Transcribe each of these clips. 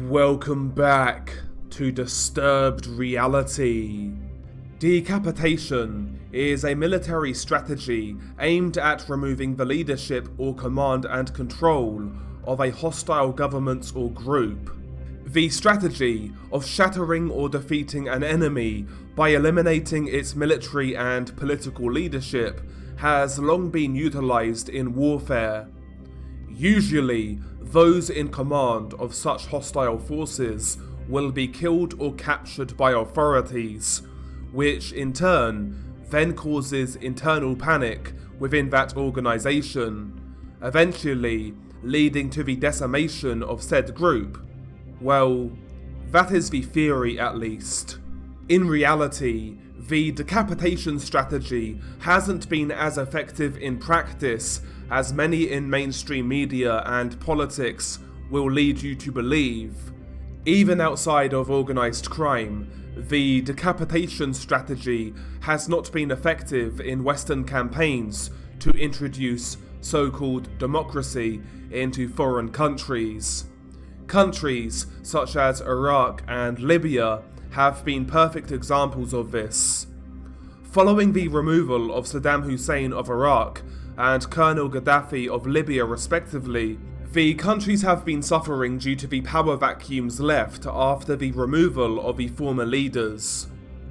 Welcome back to Disturbed Reality. Decapitation is a military strategy aimed at removing the leadership or command and control of a hostile government or group. The strategy of shattering or defeating an enemy by eliminating its military and political leadership has long been utilized in warfare. Usually, those in command of such hostile forces will be killed or captured by authorities, which in turn then causes internal panic within that organization, eventually leading to the decimation of said group. Well, that is the theory at least. In reality, the decapitation strategy hasn't been as effective in practice as many in mainstream media and politics will lead you to believe. Even outside of organised crime, the decapitation strategy has not been effective in Western campaigns to introduce so-called democracy into foreign countries. Countries such as Iraq and Libya have been perfect examples of this. Following the removal of Saddam Hussein of Iraq and Colonel Gaddafi of Libya respectively, the countries have been suffering due to the power vacuums left after the removal of the former leaders.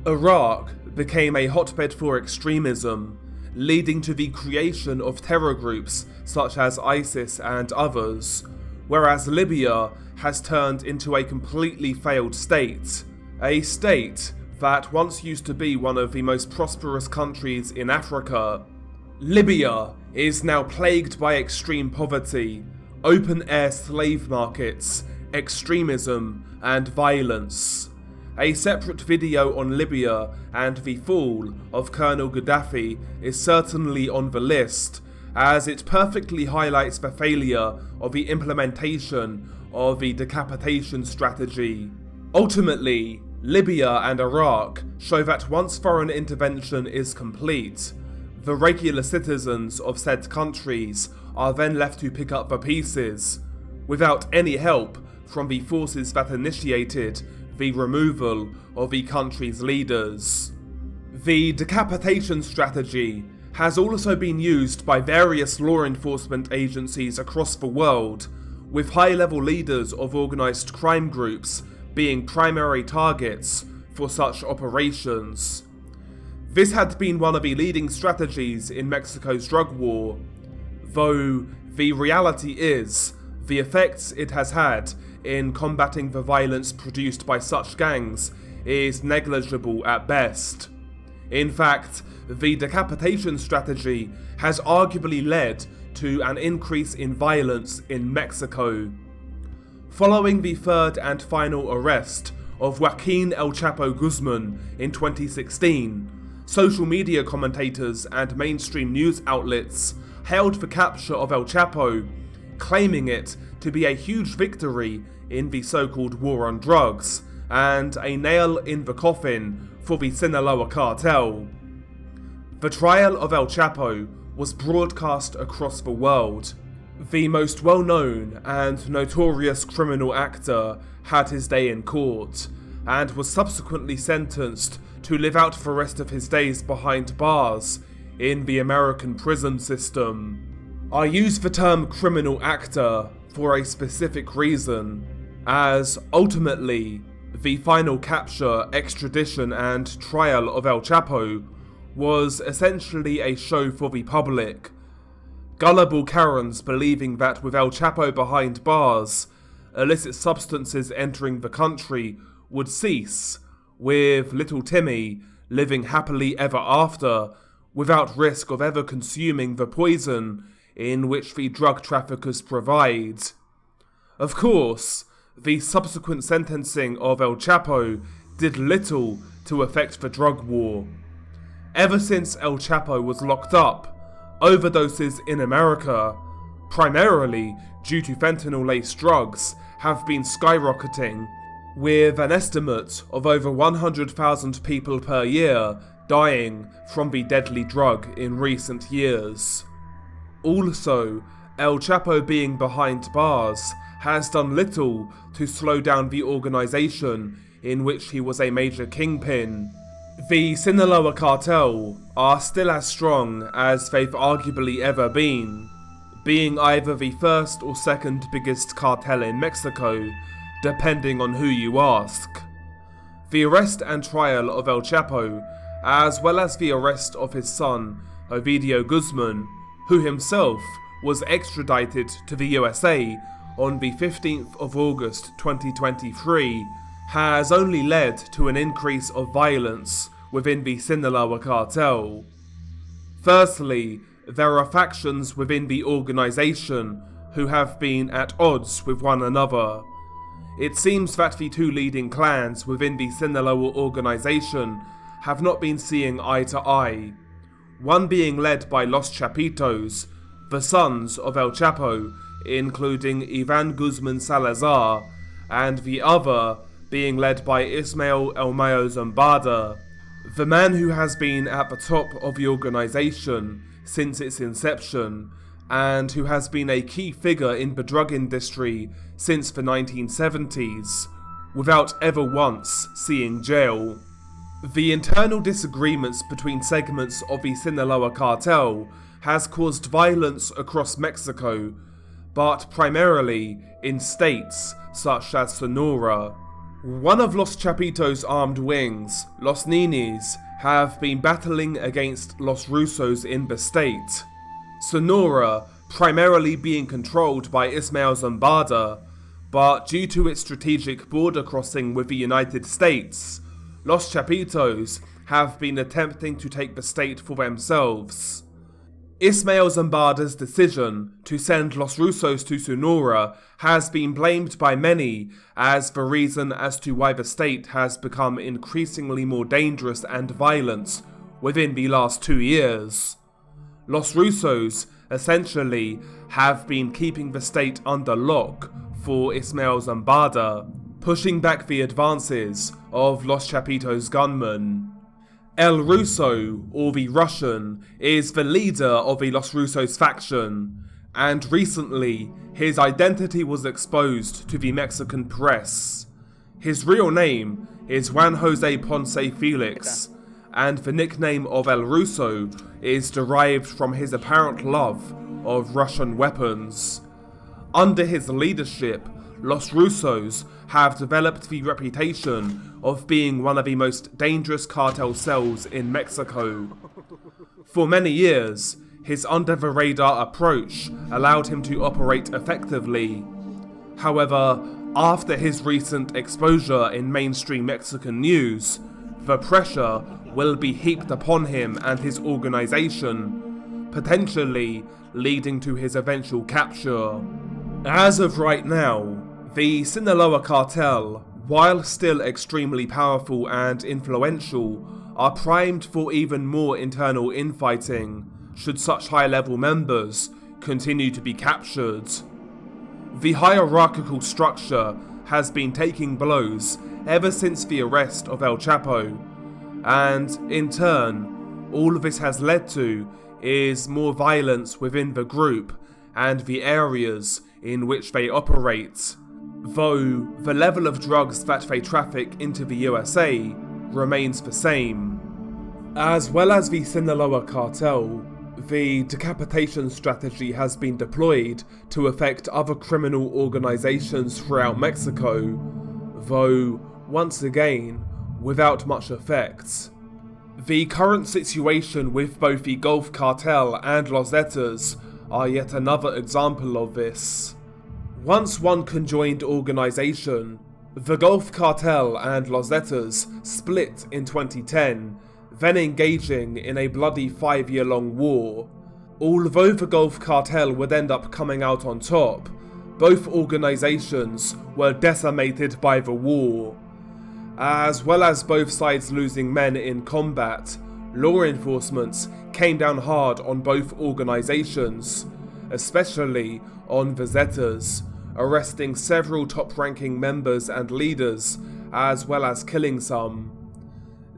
Iraq became a hotbed for extremism, leading to the creation of terror groups such as ISIS and others, whereas Libya has turned into a completely failed state. A state that once used to be one of the most prosperous countries in Africa. Libya is now plagued by extreme poverty, open-air slave markets, extremism, and violence. A separate video on Libya and the fall of Colonel Gaddafi is certainly on the list, as it perfectly highlights the failure of the implementation of the decapitation strategy. Ultimately, Libya and Iraq show that once foreign intervention is complete, the regular citizens of said countries are then left to pick up the pieces, without any help from the forces that initiated the removal of the country's leaders. The decapitation strategy has also been used by various law enforcement agencies across the world, with high-level leaders of organised crime groups being primary targets for such operations. This had been one of the leading strategies in Mexico's drug war, though the reality is, the effects it has had in combating the violence produced by such gangs is negligible at best. In fact, the decapitation strategy has arguably led to an increase in violence in Mexico. Following the third and final arrest of Joaquin El Chapo Guzman in 2016, social media commentators and mainstream news outlets hailed the capture of El Chapo, claiming it to be a huge victory in the so-called war on drugs and a nail in the coffin for the Sinaloa cartel. The trial of El Chapo was broadcast across the world. The most well-known and notorious criminal actor had his day in court and was subsequently sentenced to live out the rest of his days behind bars in the American prison system. I use the term criminal actor for a specific reason, as ultimately, the final capture, extradition and trial of El Chapo was essentially a show for the public. Gullible Karens believing that with El Chapo behind bars, illicit substances entering the country would cease, with little Timmy living happily ever after, without risk of ever consuming the poison in which the drug traffickers provide. Of course, the subsequent sentencing of El Chapo did little to affect the drug war. Ever since El Chapo was locked up, overdoses in America, primarily due to fentanyl-laced drugs, have been skyrocketing, with an estimate of over 100,000 people per year dying from the deadly drug in recent years. Also, El Chapo being behind bars has done little to slow down the organization in which he was a major kingpin. The Sinaloa cartel are still as strong as they've arguably ever been, being either the first or second biggest cartel in Mexico, depending on who you ask. The arrest and trial of El Chapo, as well as the arrest of his son, Ovidio Guzman, who himself was extradited to the USA on the 15th of August 2023, has only led to an increase of violence within the Sinaloa cartel. Firstly, there are factions within the organization who have been at odds with one another. It seems that the two leading clans within the Sinaloa organization have not been seeing eye to eye, one being led by Los Chapitos, the sons of El Chapo, including Ivan Guzman Salazar, and the other being led by Ismael El Mayo Zambada, the man who has been at the top of the organization since its inception, and who has been a key figure in the drug industry since the 1970s, without ever once seeing jail. The internal disagreements between segments of the Sinaloa cartel has caused violence across Mexico, but primarily in states such as Sonora. One of Los Chapitos' armed wings, Los Ninis, have been battling against Los Russos in the state. Sonora primarily being controlled by Ismael Zambada, but due to its strategic border crossing with the United States, Los Chapitos have been attempting to take the state for themselves. Ismael Zambada's decision to send Los Russos to Sonora has been blamed by many as the reason as to why the state has become increasingly more dangerous and violent within the last 2 years. Los Russos essentially have been keeping the state under lock for Ismael Zambada, pushing back the advances of Los Chapitos' gunmen. El Russo, or the Russian, is the leader of the Los Russos faction, and recently his identity was exposed to the Mexican press. His real name is Juan Jose Ponce Felix, and the nickname of El Russo is derived from his apparent love of Russian weapons. Under his leadership, Los Russos have developed the reputation of being one of the most dangerous cartel cells in Mexico. For many years, his under-the-radar approach allowed him to operate effectively. However, after his recent exposure in mainstream Mexican news, the pressure will be heaped upon him and his organization, potentially leading to his eventual capture. As of right now, the Sinaloa cartel, while still extremely powerful and influential, are primed for even more internal infighting should such high-level members continue to be captured. The hierarchical structure has been taking blows ever since the arrest of El Chapo, and in turn, all this has led to is more violence within the group and the areas in which they operate, though the level of drugs that they traffic into the USA remains the same. As well as the Sinaloa cartel, the decapitation strategy has been deployed to affect other criminal organizations throughout Mexico, though, once again, without much effect. The current situation with both the Gulf Cartel and Los Zetas are yet another example of this. Once one conjoined organization, the Gulf Cartel and Los Zetas split in 2010, then engaging in a bloody 5-year-long war. Although the Gulf Cartel would end up coming out on top, both organizations were decimated by the war. As well as both sides losing men in combat, law enforcement came down hard on both organizations, especially on the Zetas, arresting several top-ranking members and leaders, as well as killing some.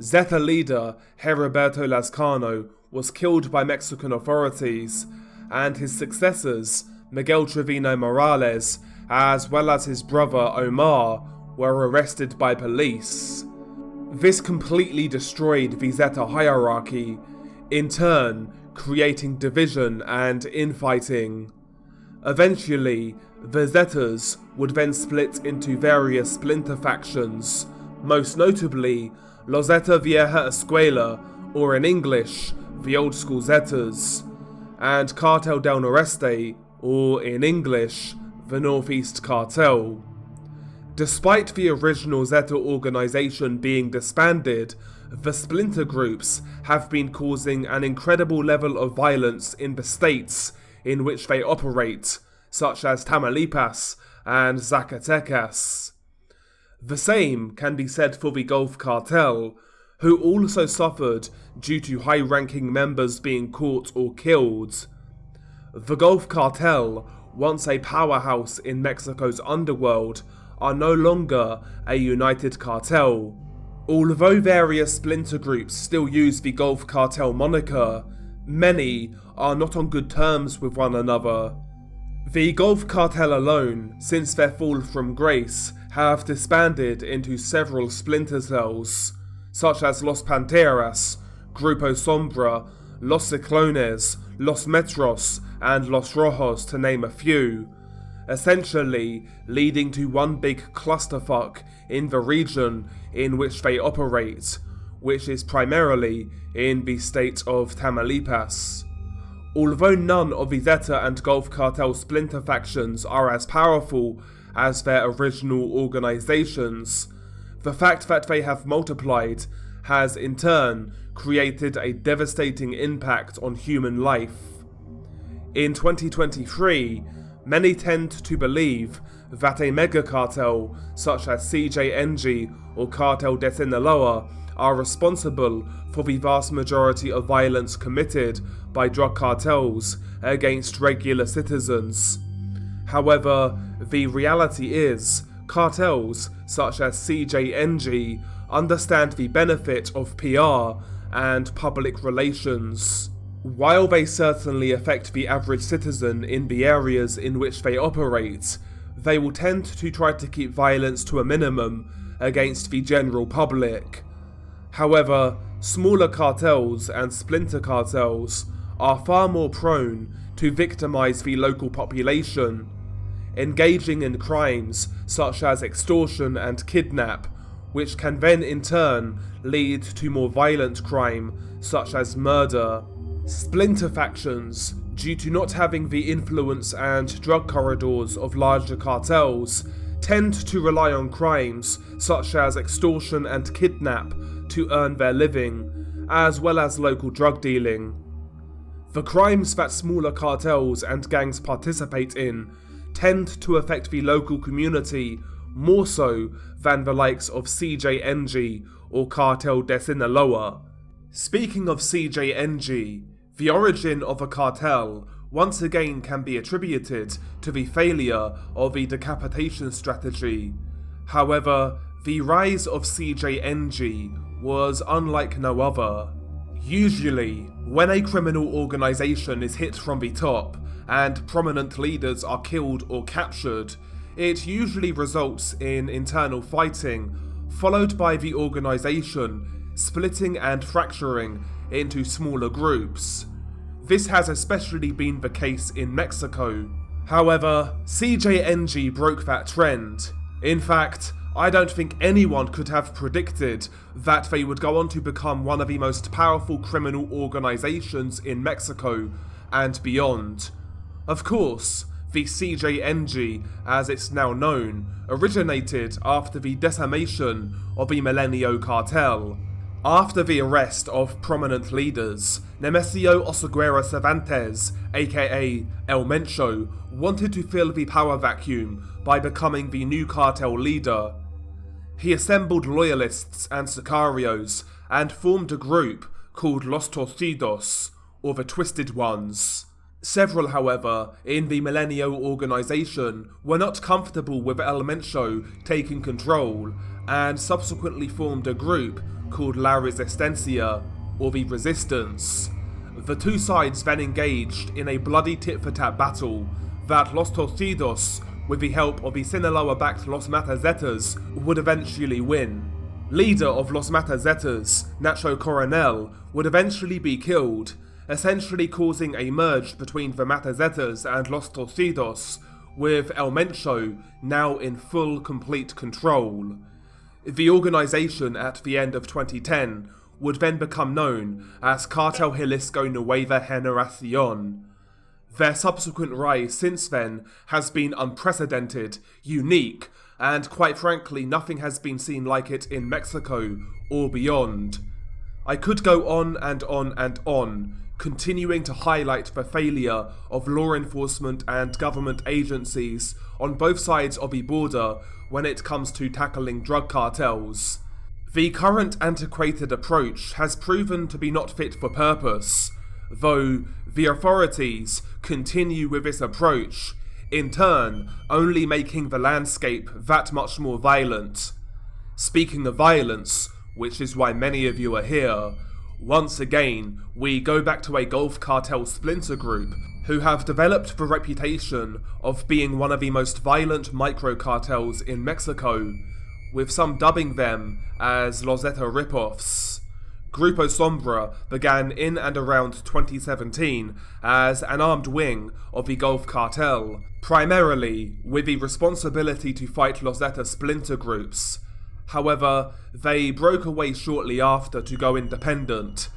Zeta leader Heriberto Lazcano was killed by Mexican authorities, and his successors, Miguel Trevino Morales as well as his brother Omar, were arrested by police. This completely destroyed the Zeta hierarchy, in turn creating division and infighting. Eventually, the Zetas would then split into various splinter factions, most notably Los Zeta Vieja Escuela, or in English, the Old School Zetas, and Cartel del Noreste, or in English, the Northeast Cartel. Despite the original Zeta organization being disbanded, the splinter groups have been causing an incredible level of violence in the states in which they operate, such as Tamaulipas and Zacatecas. The same can be said for the Gulf Cartel, who also suffered due to high-ranking members being caught or killed. The Gulf Cartel, once a powerhouse in Mexico's underworld, are no longer a united cartel. Although various splinter groups still use the Gulf Cartel moniker, many are not on good terms with one another. The Gulf Cartel alone, since their fall from grace, have disbanded into several splinter cells, such as Los Panteras, Grupo Sombra, Los Ciclones, Los Metros, and Los Rojos, to name a few, essentially leading to one big clusterfuck in the region in which they operate, which is primarily in the state of Tamaulipas. Although none of the Zeta and Gulf Cartel splinter factions are as powerful as their original organizations, the fact that they have multiplied has in turn created a devastating impact on human life. In 2023, many tend to believe that a mega cartel such as CJNG or Cartel de Sinaloa are responsible for the vast majority of violence committed by drug cartels against regular citizens. However, the reality is, cartels such as CJNG understand the benefit of PR and public relations. While they certainly affect the average citizen in the areas in which they operate, they will tend to try to keep violence to a minimum against the general public. However, smaller cartels and splinter cartels are far more prone to victimize the local population, engaging in crimes such as extortion and kidnap, which can then in turn lead to more violent crime such as murder. Splinter factions, due to not having the influence and drug corridors of larger cartels, tend to rely on crimes such as extortion and kidnap to earn their living, as well as local drug dealing. The crimes that smaller cartels and gangs participate in tend to affect the local community more so than the likes of CJNG or Cartel de Sinaloa. Speaking of CJNG, the origin of a cartel once again can be attributed to the failure of the decapitation strategy. However, the rise of CJNG was unlike no other. Usually, when a criminal organisation is hit from the top and prominent leaders are killed or captured, it usually results in internal fighting, followed by the organisation splitting and fracturing into smaller groups. This has especially been the case in Mexico. However, CJNG broke that trend. In fact, I don't think anyone could have predicted that they would go on to become one of the most powerful criminal organizations in Mexico and beyond. Of course, the CJNG, as it's now known, originated after the decimation of the Milenio cartel. After the arrest of prominent leaders, Nemesio Oseguera Cervantes, aka El Mencho, wanted to fill the power vacuum by becoming the new cartel leader. He assembled loyalists and sicarios and formed a group called Los Torcidos, or the Twisted Ones. Several, however, in the Milenio organization were not comfortable with El Mencho taking control and subsequently formed a group called La Resistencia, or the Resistance. The two sides then engaged in a bloody tit-for-tat battle that Los Torcidos with the help of the Sinaloa-backed Los Mata Zetas, would eventually win. Leader of Los Mata Zetas, Nacho Coronel, would eventually be killed, essentially causing a merge between the Mata Zetas and Los Torcidos, with El Mencho now in full complete control. The organisation at the end of 2010 would then become known as Cartel Jalisco Nueva Generacion. Their subsequent rise since then has been unprecedented, unique, and quite frankly nothing has been seen like it in Mexico or beyond. I could go on and on and on, continuing to highlight the failure of law enforcement and government agencies on both sides of the border when it comes to tackling drug cartels. The current antiquated approach has proven to be not fit for purpose, though the authorities continue with this approach, in turn only making the landscape that much more violent. Speaking of violence, which is why many of you are here, once again we go back to a Gulf Cartel splinter group who have developed the reputation of being one of the most violent micro-cartels in Mexico, with some dubbing them as Los Zeta ripoffs. Grupo Sombra began in and around 2017 as an armed wing of the Gulf Cartel, primarily with the responsibility to fight Los Zeta splinter groups. However, they broke away shortly after to go independent.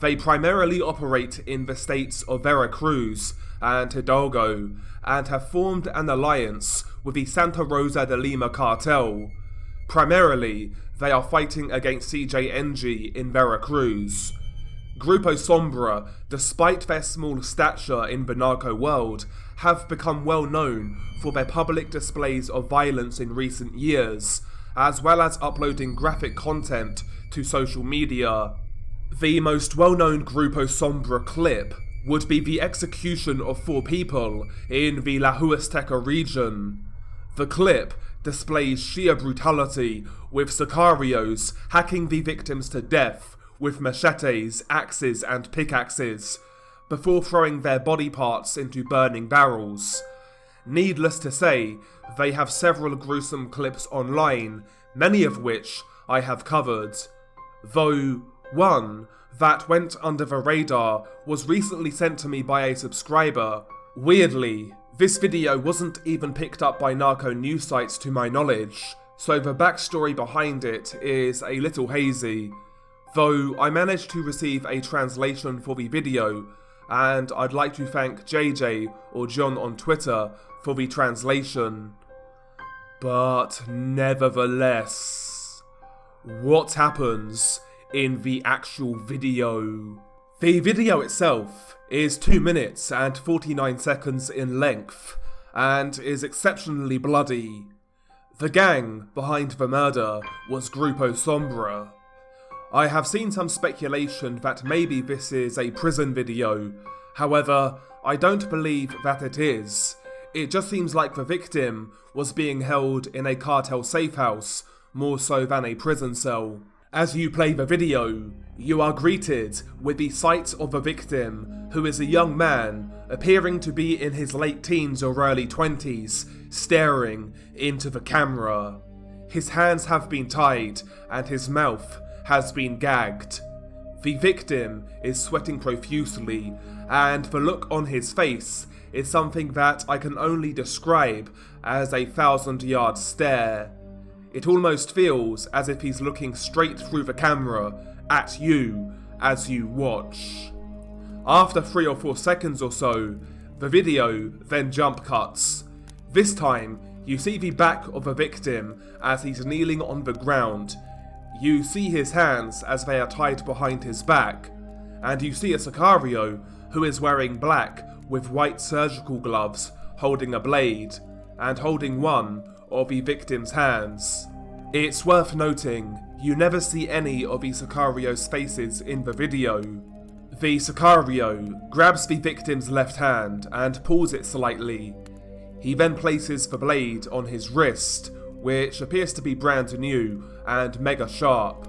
They primarily operate in the states of Veracruz and Hidalgo, and have formed an alliance with the Santa Rosa de Lima cartel. Primarily, they are fighting against CJNG in Veracruz. Grupo Sombra, despite their small stature in the narco world, have become well known for their public displays of violence in recent years, as well as uploading graphic content to social media. The most well-known Grupo Sombra clip would be the execution of 4 people in the La Huasteca region. The clip displays sheer brutality, with sicarios hacking the victims to death with machetes, axes and pickaxes, before throwing their body parts into burning barrels. Needless to say, they have several gruesome clips online, many of which I have covered. Though, one that went under the radar was recently sent to me by a subscriber. Weirdly, this video wasn't even picked up by narco news sites to my knowledge, so the backstory behind it is a little hazy. Though I managed to receive a translation for the video, and I'd like to thank JJ or John on Twitter for the translation. But nevertheless, what happens in the actual video? The video itself is 2 minutes and 49 seconds in length, and is exceptionally bloody. The gang behind the murder was Grupo Sombra. I have seen some speculation that maybe this is a prison video, however, I don't believe that it is. It just seems like the victim was being held in a cartel safe house, more so than a prison cell. As you play the video, you are greeted with the sight of the victim, who is a young man, appearing to be in his late teens or early 20s, staring into the camera. His hands have been tied, and his mouth has been gagged. The victim is sweating profusely, and the look on his face is something that I can only describe as a 1,000-yard stare. It almost feels as if he's looking straight through the camera at you as you watch. After 3 or 4 seconds or so, the video then jump cuts. This time, you see the back of the victim as he's kneeling on the ground. You see his hands as they are tied behind his back, and you see a sicario who is wearing black with white surgical gloves, holding a blade, and holding one of the victim's hands. It's worth noting, you never see any of the sicario's faces in the video. The sicario grabs the victim's left hand and pulls it slightly. He then places the blade on his wrist, which appears to be brand new and mega sharp.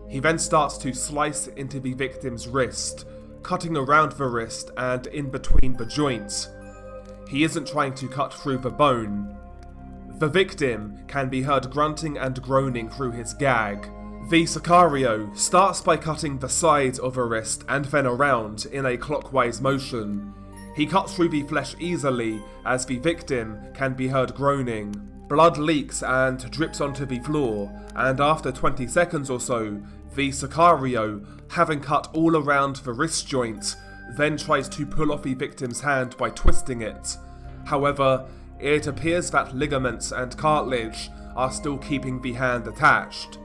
He then starts to slice into the victim's wrist, cutting around the wrist and in between the joints. He isn't trying to cut through the bone. The victim can be heard grunting and groaning through his gag. The Sicario starts by cutting the side of a wrist and then around in a clockwise motion. He cuts through the flesh easily as the victim can be heard groaning. Blood leaks and drips onto the floor, and after 20 seconds or so, the Sicario, having cut all around the wrist joint, then tries to pull off the victim's hand by twisting it. However, it appears that ligaments and cartilage are still keeping the hand attached.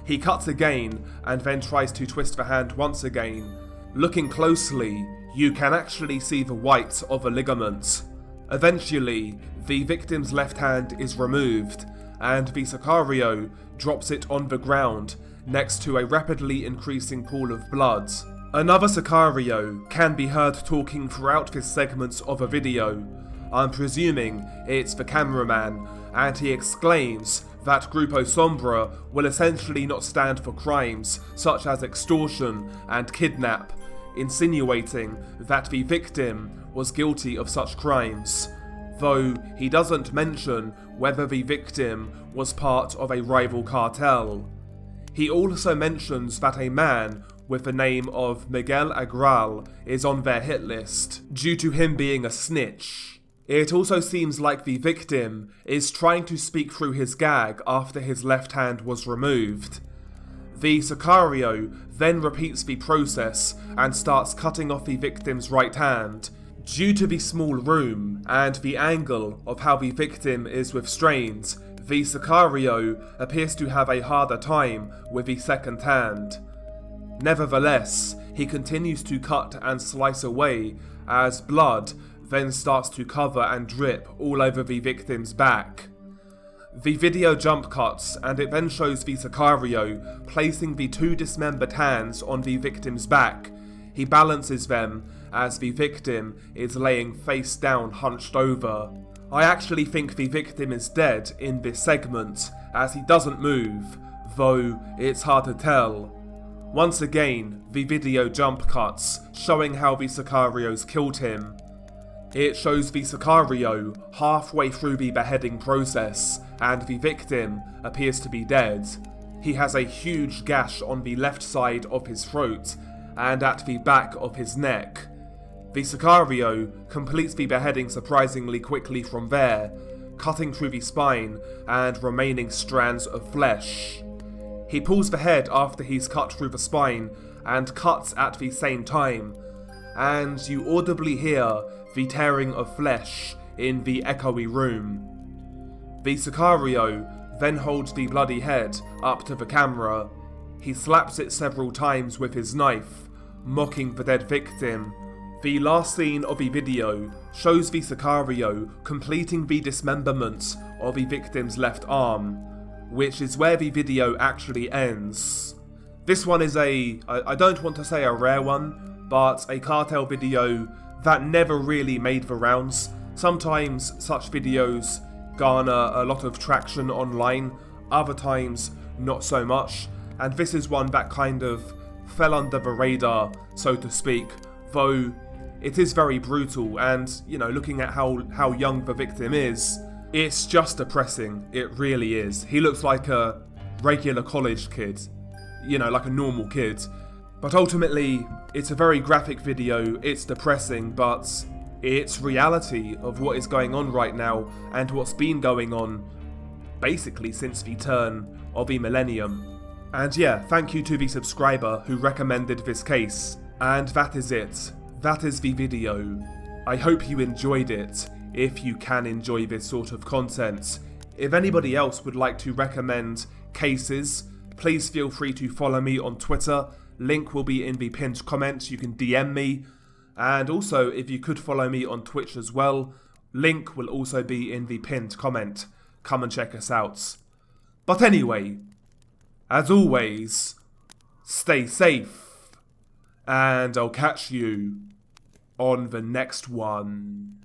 He cuts again and then tries to twist the hand once again. Looking closely, you can actually see the white of a ligament. Eventually, the victim's left hand is removed, and the Sicario drops it on the ground next to a rapidly increasing pool of blood. Another Sicario can be heard talking throughout this segment of a video. I'm presuming it's the cameraman, and he exclaims that Grupo Sombra will essentially not stand for crimes such as extortion and kidnap, insinuating that the victim was guilty of such crimes, though he doesn't mention whether the victim was part of a rival cartel. He also mentions that a man with the name of Miguel Agral is on their hit list, due to him being a snitch. It also seems like the victim is trying to speak through his gag after his left hand was removed. The Sicario then repeats the process and starts cutting off the victim's right hand. Due to the small room and the angle of how the victim is restrained, the Sicario appears to have a harder time with the second hand. Nevertheless, he continues to cut and slice away as blood then starts to cover and drip all over the victim's back. The video jump cuts and it then shows the Sicario placing the two dismembered hands on the victim's back. He balances them as the victim is laying face down hunched over. I actually think the victim is dead in this segment as he doesn't move, though it's hard to tell. Once again, the video jump cuts, showing how the Sicarios killed him. It shows the Sicario halfway through the beheading process, and the victim appears to be dead. He has a huge gash on the left side of his throat, and at the back of his neck. The Sicario completes the beheading surprisingly quickly from there, cutting through the spine and remaining strands of flesh. He pulls the head after he's cut through the spine, and cuts at the same time, and you audibly hear the tearing of flesh in the echoey room. The Sicario then holds the bloody head up to the camera. He slaps it several times with his knife, mocking the dead victim. The last scene of the video shows the Sicario completing the dismemberment of the victim's left arm, which is where the video actually ends. This one is I don't want to say a rare one, but a cartel video that never really made the rounds. Sometimes such videos garner a lot of traction online, other times not so much, and this is one that kind of fell under the radar, so to speak, though it is very brutal, and, you know, looking at how young the victim is, it's just depressing, it really is. He looks like a regular college kid, you know, like a normal kid. But ultimately, it's a very graphic video, it's depressing, but it's reality of what is going on right now and what's been going on basically since the turn of the millennium. And yeah, thank you to the subscriber who recommended this case. And that is it. That is the video. I hope you enjoyed it, if you can enjoy this sort of content. If anybody else would like to recommend cases, please feel free to follow me on Twitter. Link will be in the pinned comment, you can DM me. And also, if you could follow me on Twitch as well, link will also be in the pinned comment. Come and check us out. But anyway, as always, stay safe, and I'll catch you on the next one.